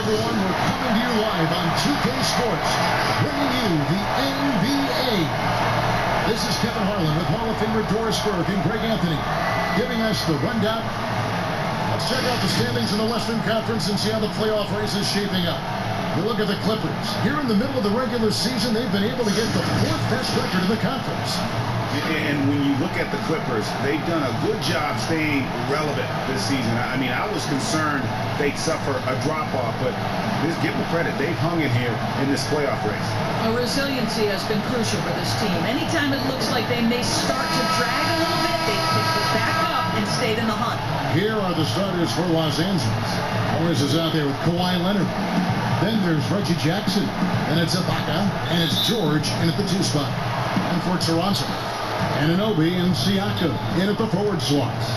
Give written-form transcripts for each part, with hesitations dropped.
everyone. We're coming to you live on 2K Sports, bringing you the NBA. This is Kevin Harlan with Hall of Famer Doris Burke and Greg Anthony giving us the rundown. Let's check out the standings in the Western Conference and see how the playoff race is shaping up. We look at the Clippers. Here in the middle of the regular season, they've been able to get the 4th best record in the conference. And when you look at the Clippers, they've done a good job staying relevant this season. I mean, I was concerned they'd suffer a drop-off, but just give them credit. They've hung in here in this playoff race. Resiliency has been crucial for this team. Anytime it looks like they may start to drag a little bit, they picked it back up and stayed in the hunt. Here are the starters for Los Angeles. Morris is out there with Kawhi Leonard. Then there's Reggie Jackson. And it's Ibaka. And it's George in at the 2 spot. And for Toronto, Anunoby and Siakam in at the forward slots.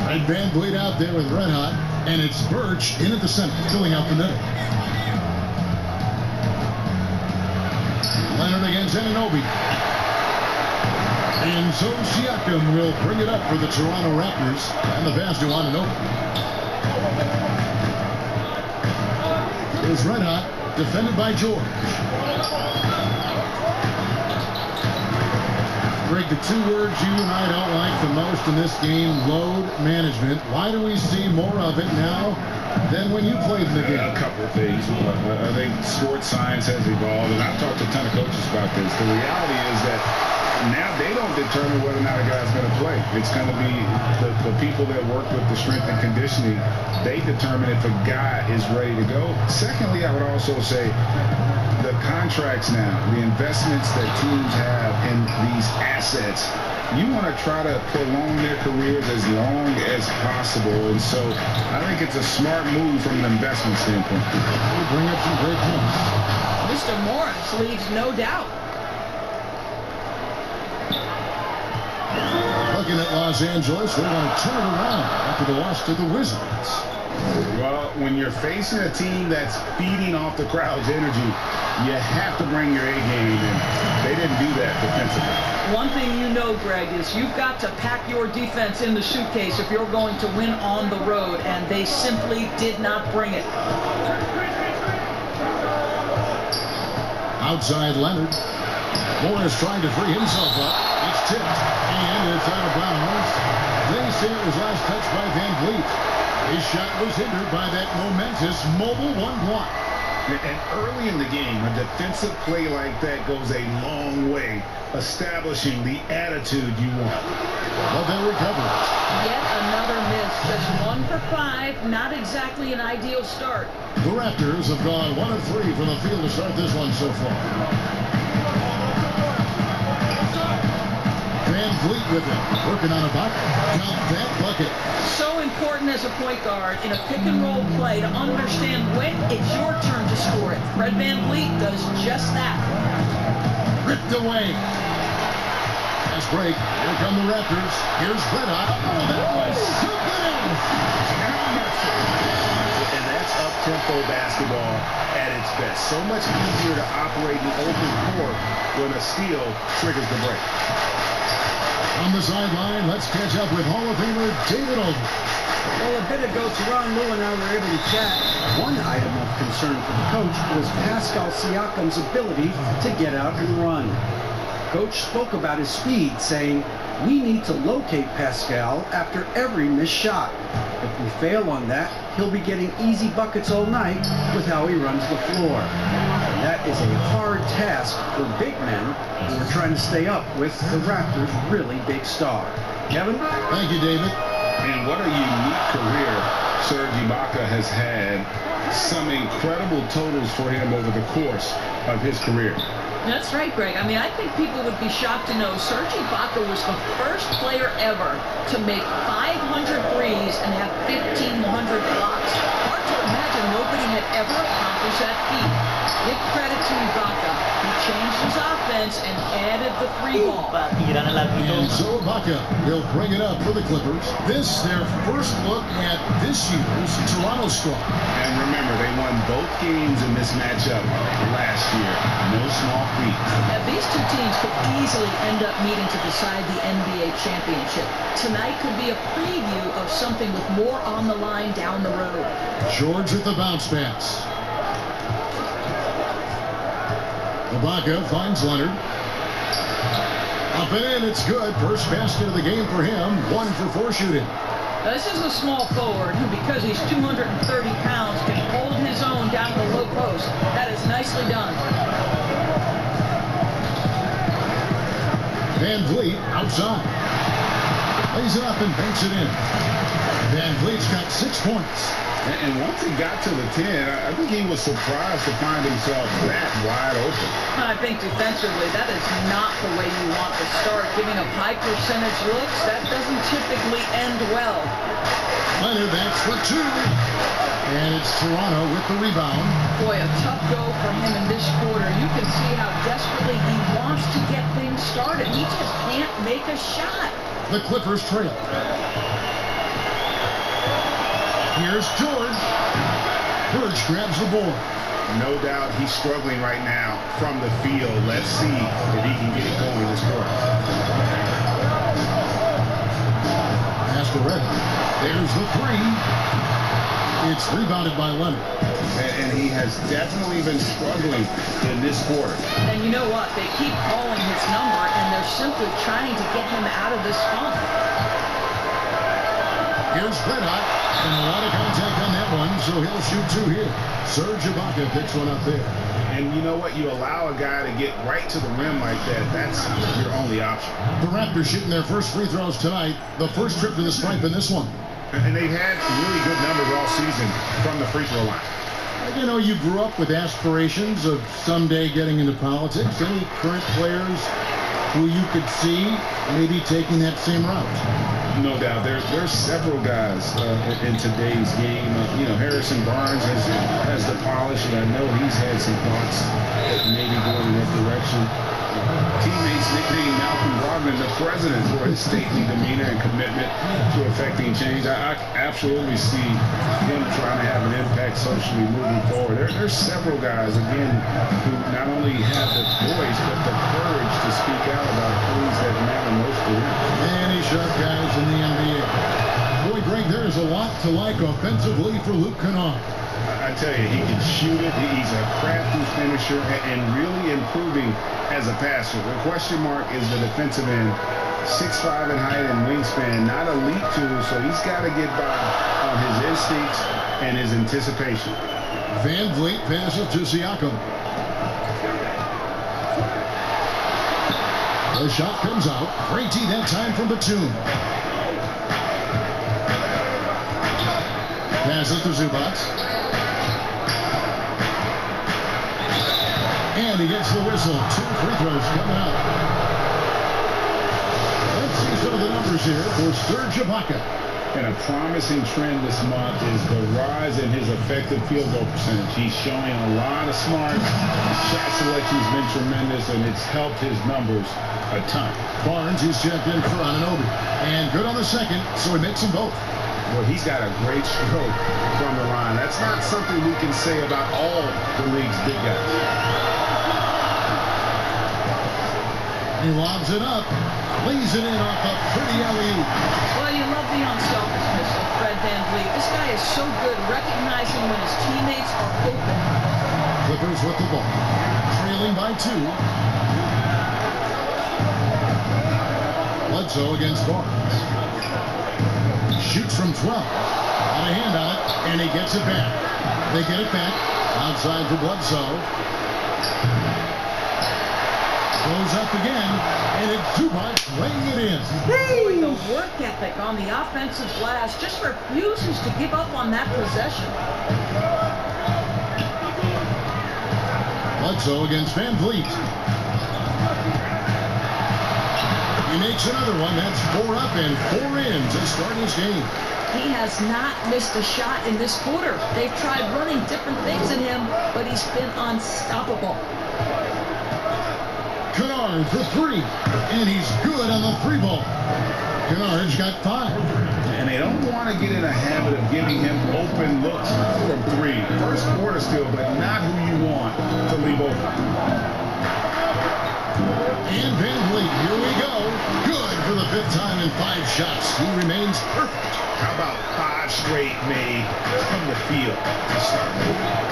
Red Van Vliet out there with Red Hot. And it's Birch in at the center, filling out the middle. Leonard against Anunoby. And so Siakam will bring it up for the Toronto Raptors. And the pass to Anunoby. Here's Red Hot, defended by George. Greg, the 2 words you and I don't like the most in this game, load management. Why do we see more of it now than when you played in the game? A couple of things. I think sports science has evolved, and I've talked to a ton of coaches about this. The reality is that now they don't determine whether or not a guy's going to play. It's going to be the people that work with the strength and conditioning. They determine if a guy is ready to go. Secondly, I would also say the contracts now, the investments that teams have in these assets, you want to try to prolong their careers as long as possible. And so I think it's a smart move from an investment standpoint. We bring up some great points. Mr. Morris leaves no doubt. Looking at Los Angeles, they want to turn it around after the loss to the Wizards. Well, when you're facing a team that's feeding off the crowd's energy, you have to bring your A game, and they didn't do that defensively. One thing you know, Greg, is you've got to pack your defense in the suitcase if you're going to win on the road, and they simply did not bring it. Outside Leonard. Morris trying to free himself up. It's tipped, and it's out of bounds. They say it was last touched by Van Vliet. His shot was hindered by that momentous mobile 1 block. And early in the game, a defensive play like that goes a long way, establishing the attitude you want. But they recover. Yet another miss. Just 1 for 5. Not exactly an ideal start. The Raptors have gone 1 of 3 from the field to start this one so far. Van Vliet with it, working on Ibaka. Got that bucket. So important as a point guard in a pick-and-roll play to understand when it's your turn to score it. Fred Van Vliet does just that. Ripped away. Fast break. Here come the Raptors. Here's Red Hot. Oh, that was so good. And that's up-tempo basketball at its best. So much easier to operate in open court when a steal triggers the break. On the sideline, let's catch up with Hall of Famer David Olden. Well, a bit ago, Teron Lou and I were able to chat. One item of concern for the coach was Pascal Siakam's ability to get out and run. Coach spoke about his speed, saying, "We need to locate Pascal after every missed shot. If we fail on that, he'll be getting easy buckets all night with how he runs the floor." And that is a hard task for big men who are trying to stay up with the Raptors' really big star. Kevin? Thank you, David. And what a unique career Serge Ibaka has had. Some incredible totals for him over the course of his career. That's right, Greg. I mean, I think people would be shocked to know Serge Ibaka was the first player ever to make 500 threes and have 1,500 blocks. Hard to imagine nobody had ever accomplished that feat. Give credit to Ibaka. He changed his offense and added the 3 ball. And so Ibaka will bring it up for the Clippers. This, their first look at this year's Toronto squad. And remember, they won both games in this matchup last year. No small feat. Now, these 2 teams could easily end up meeting to decide the NBA championship. Tonight could be a preview of something with more on the line down the road. George with the bounce pass. Ibaka finds Leonard. Up and in, it's good. First basket of the game for him. 1 for 4 shooting. This is a small forward who, because he's 230 pounds, can hold his own down the low post. That is nicely done. Van Vliet outside. Lays it up and banks it in. Van Vliet's got 6 points. And once he got to the 10, I think he was surprised to find himself that wide open. I think defensively, that is not the way you want to start. Giving up high percentage looks, that doesn't typically end well. Leonard, that's for 2. And it's Toronto with the rebound. Boy, a tough go for him in this quarter. You can see how desperately he wants to get things started. He just can't make a shot. The Clippers trail. Here's George. George grabs the board. No doubt he's struggling right now from the field. Let's see if he can get it going this quarter. Pass to Red. There's the 3. It's rebounded by Leonard. And he has definitely been struggling in this quarter. And you know what? They keep calling his number, and they're simply trying to get him out of this funk. Here's Bledot. And a lot of contact on that one, so he'll shoot 2 here. Serge Ibaka picks one up there. And you know what? You allow a guy to get right to the rim like that. That's your only option. The Raptors shooting their first free throws tonight. The first trip to the stripe in this one. And they've had really good numbers all season from the free throw line. You know, you grew up with aspirations of someday getting into politics. Any current players who you could see maybe taking that same route? No doubt. There's several guys in today's game. Harrison Barnes has the polish, and I know he's had some thoughts that maybe going in that direction. Teammates nicknamed Malcolm Brogdon the president for his stately demeanor and commitment to affecting change. I absolutely see him trying to have an impact socially moving forward. There's several guys, again, who not only have the voice, but the courage to speak out about things that matter most to them. Many sharp guys in the NBA. Boy, Greg, there is a lot to like offensively for Luke Kennard. I tell you, he can shoot it. He's a crafty finisher and really improving as a passer. The question mark is the defensive end. 6'5" in height and wingspan, not elite tool, so he's got to get by on his instincts and his anticipation. Van Vliet passes to Siakam. The shot comes out. Great D that time from Batum. Passes to Zubac. And he gets the whistle. 2 free throws coming up. Let's see some of the numbers here for Serge Ibaka. And a promising trend this month is the rise in his effective field goal percentage. He's showing a lot of smarts. His shot selection's been tremendous, and it's helped his numbers a ton. Barnes, who's checked in for Anunoby. And good on the second, so he makes them both. Well, he's got a great stroke from the line. That's not something we can say about all the league's big guys. He lobs it up, lays it in off a pretty alley-oop. Well, you love the unselfishness of Fred VanVleet. This guy is so good recognizing when his teammates are open. Clippers with the ball, trailing by 2. Bledsoe against Barnes. Shoots from 12. Got a hand on it, and he gets it back. They get it back. Outside for Bledsoe. Goes up again, and it's Zubac laying it in. Boy, the work ethic on the offensive glass just refuses to give up on that possession. Bledsoe against Van Vliet. He makes another one. That's 4 up and 4 in to start his game. He has not missed a shot in this quarter. They've tried running different things in him, but he's been unstoppable. Kennard for 3, and he's good on the 3-ball. Kennard's got 5. And they don't want to get in a habit of giving him open looks from 3. First quarter still, but not who you want to leave open. And Van Vliet, here we go. Good for the 5th time in 5 shots. He remains perfect. How about 5 straight made from the field to start?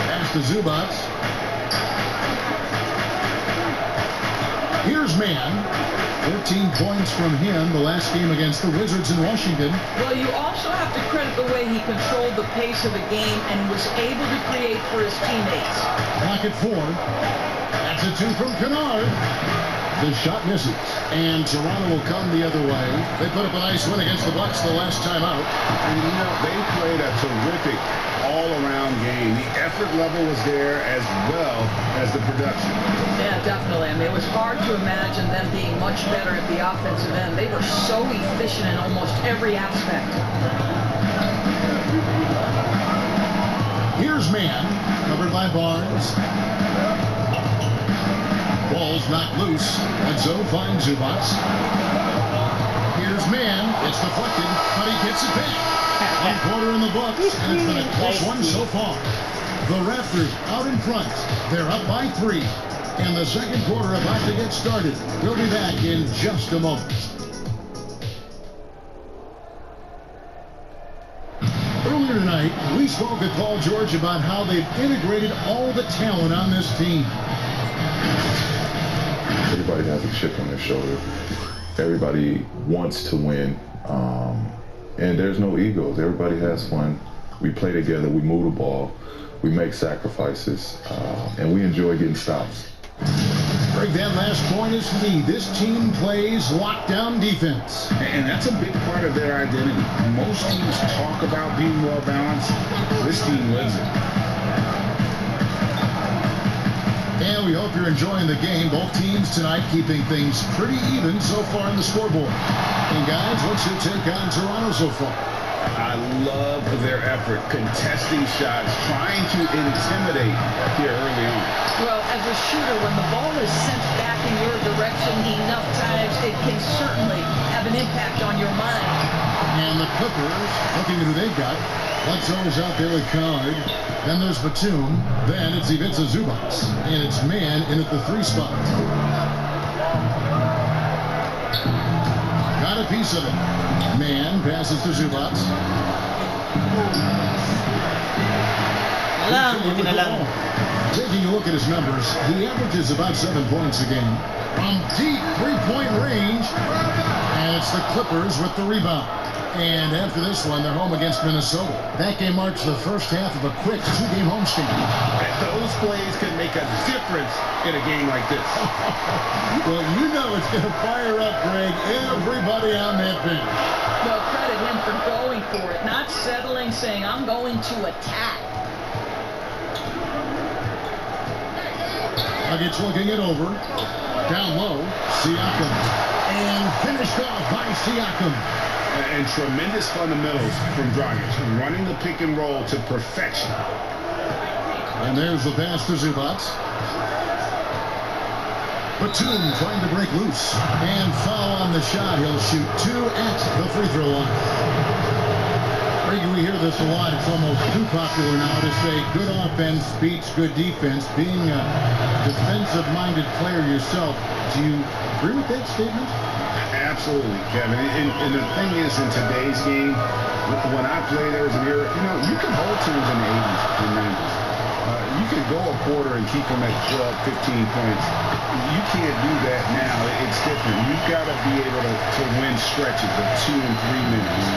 Pass to Zubac. Here's Mann. 14 points from him the last game against the Wizards in Washington. Well, you also have to credit the way he controlled the pace of the game and was able to create for his teammates. Clock at 4. That's a 2 from Kennard. The shot misses. And Toronto will come the other way. They put up a nice win against the Bucks the last time out. And you know, they played a terrific all-around game. The effort level was there as well as the production. Yeah, definitely. I mean, it was hard to imagine them being much better at the offensive end. They were so efficient in almost every aspect. Here's Mann, covered by Barnes. Ball's knocked loose, and so finds Zubac. Here's Mann. It's deflected, but he gets it back. 1 quarter in the books, and it's been a close one so far. The Raptors out in front. They're up by 3. And the second quarter about to get started. We'll be back in just a moment. Earlier tonight, we spoke with Paul George about how they've integrated all the talent on this team. Everybody has a chip on their shoulder. Everybody wants to win. And there's no egos. Everybody has fun. We play together. We move the ball. We make sacrifices. And we enjoy getting stops. Greg, that last point is key. This team plays lockdown defense. And that's a big part of their identity. Most teams talk about being well balanced. This team lives it. And we hope you're enjoying the game. Both teams tonight keeping things pretty even so far on the scoreboard. And guys, what's your take on Toronto so far? I love their effort, contesting shots, trying to intimidate here early on. Well, as a shooter, when the ball is sent back in your direction enough times, it can certainly have an impact on your mind. And the Clippers, looking at who they've got. Bledsoe is out there with Kennard. Then there's Batum. Then it's Ivica Zubac. And it's Mann in at the 3 spot. Got a piece of it. Mann passes to Zubac. Taking a look at his numbers, he averages about 7 points a game. From deep 3-point range. And it's the Clippers with the rebound. And after this one, they're home against Minnesota. That game marks the first half of a quick 2-game homestand. Those plays can make a difference in a game like this. Well, you know it's going to fire up, Greg, everybody on that bench. Well, credit him for going for it, not settling, saying, I'm going to attack. Nuggets looking it over. Down low, Siakam. And finished off by Siakam. And tremendous fundamentals from Dragic, running the pick and roll to perfection. And there's the pass to Zubac. Batum trying to break loose. And foul on the shot. He'll shoot 2 at the free throw line. We hear this a lot. It's almost too popular now to say good offense beats good defense. Being a defensive-minded player yourself, do you agree with that statement? Absolutely, Kevin. And the thing is, in today's game, when I play, there was an era, you can hold teams in the 80s and 90s. You can go a quarter and keep them at 12, 15 points. You can't do that now. It's different. You've got to be able to win stretches of 2 and 3 minutes.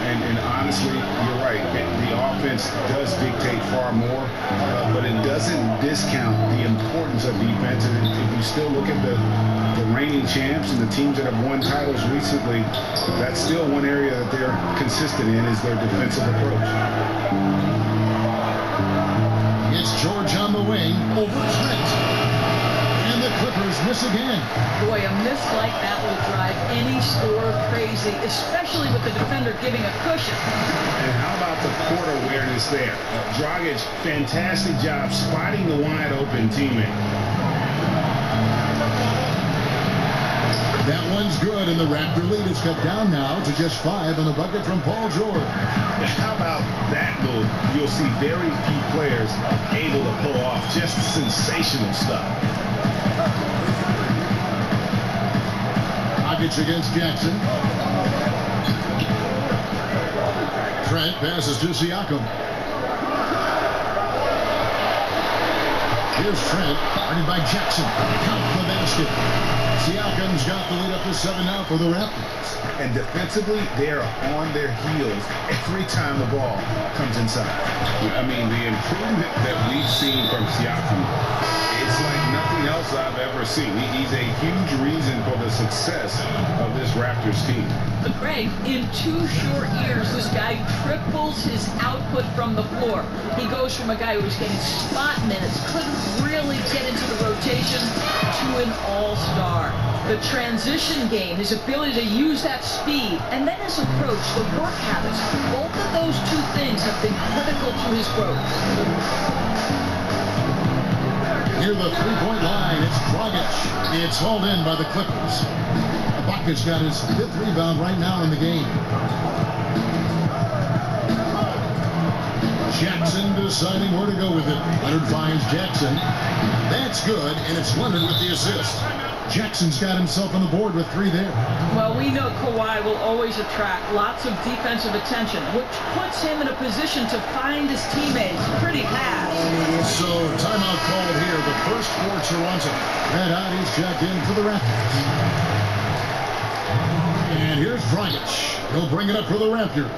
And honestly, you're right. The offense does dictate far more, but it doesn't discount the importance of defense. And if you still look at the reigning champs and the teams that have won titles recently, that's still one area that they're consistent in, is their defensive approach. It's George on the wing over Trent. And the Clippers miss again. Boy, a miss like that will drive any scorer crazy, especially with the defender giving a cushion. And how about the court awareness there? Dragic, fantastic job spotting the wide open teammate. That one's good, and the Raptor lead is cut down now to just 5 on the bucket from Paul George. How about that move? You'll see very few players able to pull off just sensational stuff. Dragic against Jackson. Trent passes to Siakam. Here's Trent, guarded by Jackson. Count the basket. Siakam's got the lead up to 7 now for the Raptors. And defensively, they're on their heels every time the ball comes inside. I mean, the improvement that we've seen from Siakam, it's like nothing else I've ever seen. He's a huge reason for the success of this Raptors team. But Greg, in 2 short years, this guy triples his output from the floor. He goes from a guy who was getting spot minutes, couldn't really get into the rotation, to an all-star. The transition game, his ability to use that speed, and then his approach, the work habits, both of those 2 things have been critical to his growth. Near the three-point line, it's Dragic. It's hauled in by the Clippers. Ibaka's got his 5th rebound right now in the game. Jackson deciding where to go with it. Leonard finds Jackson. That's good, and it's Leonard with the assist. Jackson's got himself on the board with 3 there. Well, we know Kawhi will always attract lots of defensive attention, which puts him in a position to find his teammates pretty fast. So, timeout called here. The first for Toronto. Red Hot is checked in for the Raptors. And here's Dragic. He'll bring it up for the Raptors.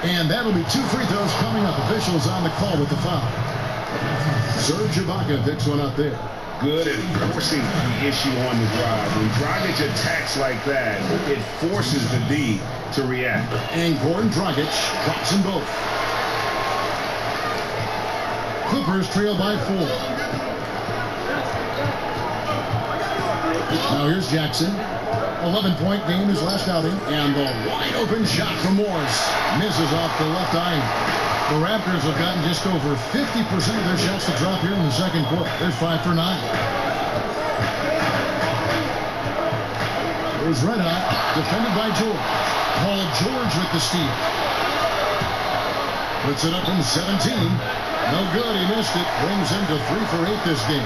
And that'll be 2 free throws coming up. Officials on the call with the foul. Serge Ibaka picks one up there. Good at forcing the issue on the drive. When Dragic attacks like that, it forces the D to react. And Goran Dragic drops them both. Clippers trail by 4. Now here's Jackson. 11-point game his last outing. And the wide open shot from Morris. Misses off the left eye. The Raptors have gotten just over 50% of their shots to drop here in the second quarter. They're 5 for 9. There's Red Hot, defended by George. Paul George with the steal. Puts it up from 17. No good, he missed it. Brings him to 3 for 8 this game.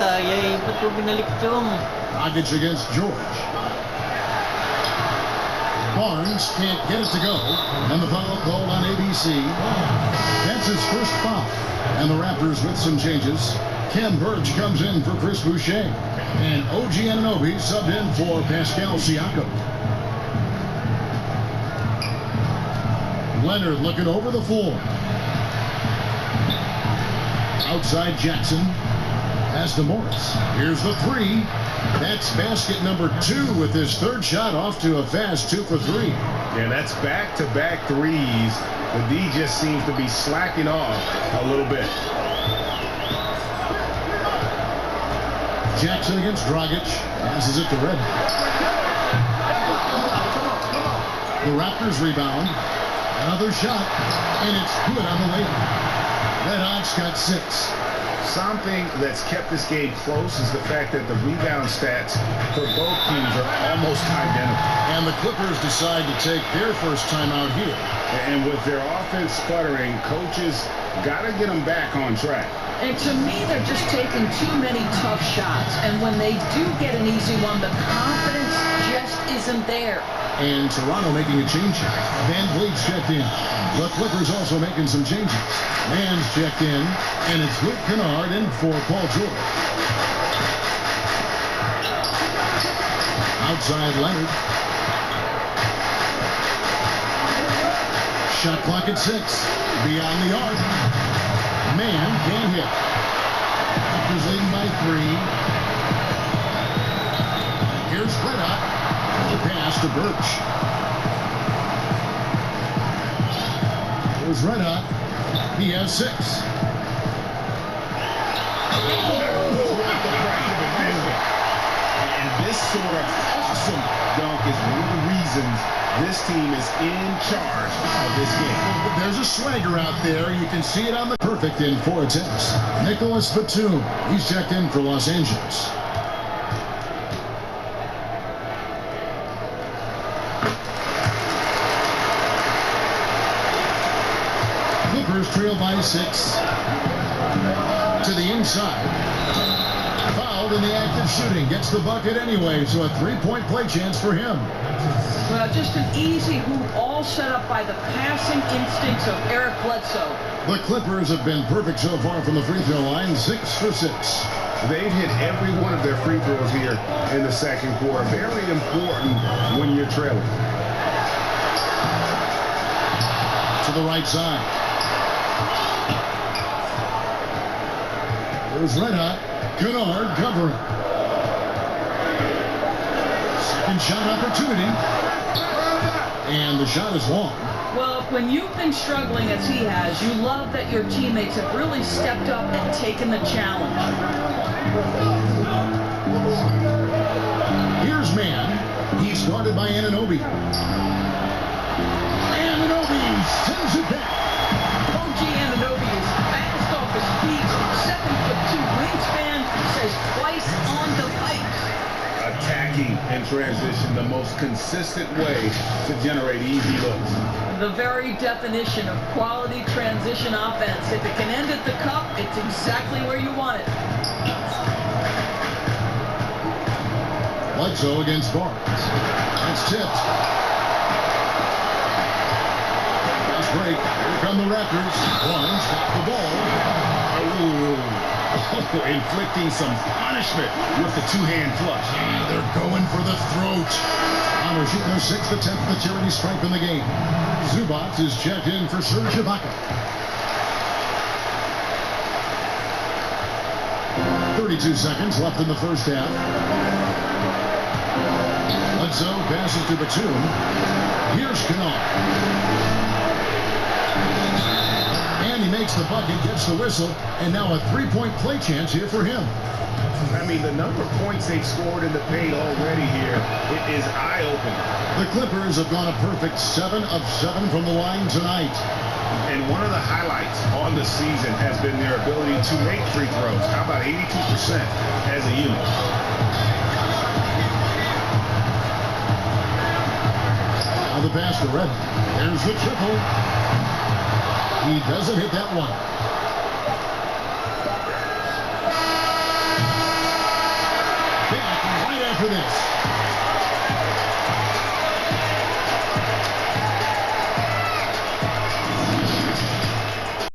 Yay, ba't ko binalik yung? Dragic against George. Barnes can't get it to go. And the foul called on ABC. That's his first foul. And the Raptors with some changes. Ken Burge comes in for Chris Boucher. And OG Anunoby subbed in for Pascal Siakam. Leonard looking over the floor. Outside Jackson. Pass to Morris. Here's the 3. That's basket number 2 with his 3rd shot off to a fast 2 for 3. Yeah, that's back-to-back threes. The D just seems to be slacking off a little bit. Jackson against Dragic. Passes it to Red. The Raptors rebound. Another shot. And it's good on the layup. Red Hot's got 6. Something that's kept this game close is the fact that the rebound stats for both teams are almost identical. And the Clippers decide to take their first timeout here. And with their offense sputtering, coaches got to get them back on track. And to me, they're just taking too many tough shots. And when they do get an easy one, the confidence just isn't there. And Toronto making a change. Van Vliet's checked in. The Clippers also making some changes. Man's checked in. And it's Luke Kennard in for Paul George. Outside Leonard. Shot clock at 6. Beyond the arc. Man can't hit. Raptors leading by 3. Here's Red Hot. The pass to Birch. Here's Red Hot. He has 6. And this sort of awesome dunk is one of the reasons this team is in charge of this game. There's a swagger out there. You can see it on the perfect in 4 attempts. Nicholas Batum. He's checked in for Los Angeles. Clippers trail by 6. To the inside. Foul involved in the act of shooting. Gets the bucket anyway, so a three-point play chance for him. Well, just an easy hoop, all set up by the passing instincts of Eric Bledsoe. The Clippers have been perfect so far from the free throw line, 6 for 6. They've hit every one of their free throws here in the second quarter. Very important when you're trailing. To the right side. There's Red Hot. Kennard covering. Second shot opportunity. And the shot is long. Well, when you've been struggling as he has, you love that your teammates have really stepped up and taken the challenge. Here's man. He's guarded by Anunoby. Anunoby sends it back. OG Anunoby is fast off his feet, 7'2" wingspan, says twice on the pipes. Attacking in transition, the most consistent way to generate easy looks. The very definition of quality transition offense. If it can end at the cup, it's exactly where you want it. Bledsoe against Barnes. That's tipped. Fast break. Here come the Raptors. Barnes got the ball. Inflicting some punishment with the two-hand flush. They're going for the throat. Honor shooting their 6th attempt at the charity stripe in the game. Zubac is checked in for Serge Ibaka. 32 seconds left in the first half. Bledsoe passes to Batum. Here's Kennard. And he makes the bucket, gets the whistle, and now a three-point play chance here for him. I mean, the number of points they've scored in the paint already here, it is eye-opening. The Clippers have gone a perfect 7 of 7 from the line tonight. And one of the highlights on the season has been their ability to make free throws. How about 82% as a unit? Now the pass to Red. There's the triple. He doesn't hit that one. Back right after this.